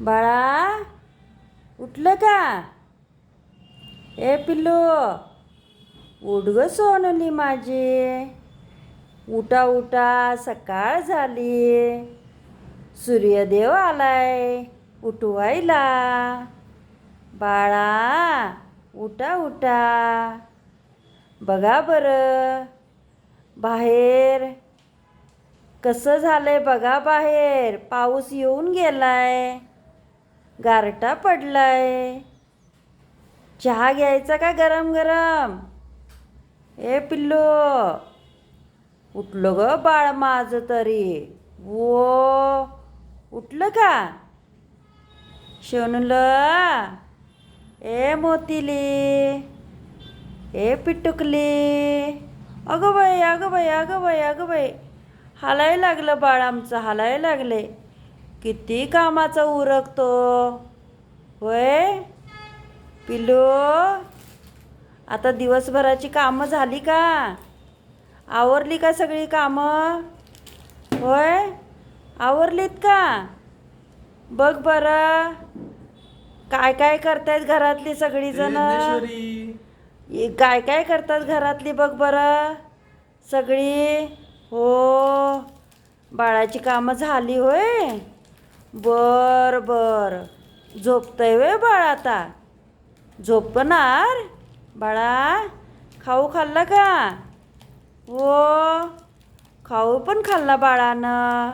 बाळा उठलं का? ए पिल्लू उठ ग सोनली माझी. उठा उठा, सकाळ झाली. सूर्यदेव आलाय उठवायला. बाळा उठा उठा. बघा बरं बाहेर कसं झालंय. बघा बाहेर पाऊस येऊन गेलाय, गारठा पडलाय. चहा घ्यायचा का गरम गरम? ए पिल्लू उठलं ग बाळ माझं तरी. वो उठलं का? शोनूलं, ए मोतीली, ए पिटुकली. अगं बाई अगं बाई अगं बाई अगं बाई. हालाय लागलं बाळ आमचं, हालाय लागले. किती कामाचा उरकतो होय पिल्लू. आता दिवसभराची कामं झाली का? आवरली का सगळी कामं? होय आवरलीत का? बघ बरं काय काय करतायत घरातली सगळीजण. काय काय करतात घरातली बघ बरं सगळी. हो बाळाची कामं झाली होय. बर बर. झोपतंय वे बाळ आता? झोपणार बाळा? खाऊ खाल्ला का? हो खाऊ पण खाल्ला बाळानं.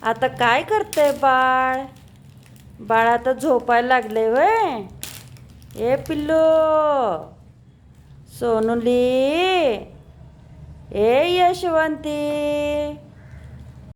आता काय करतंय बाळ? बाळ आता झोपायला लागले वय. ए पिल्लू, सोनुली, ए यशवंती.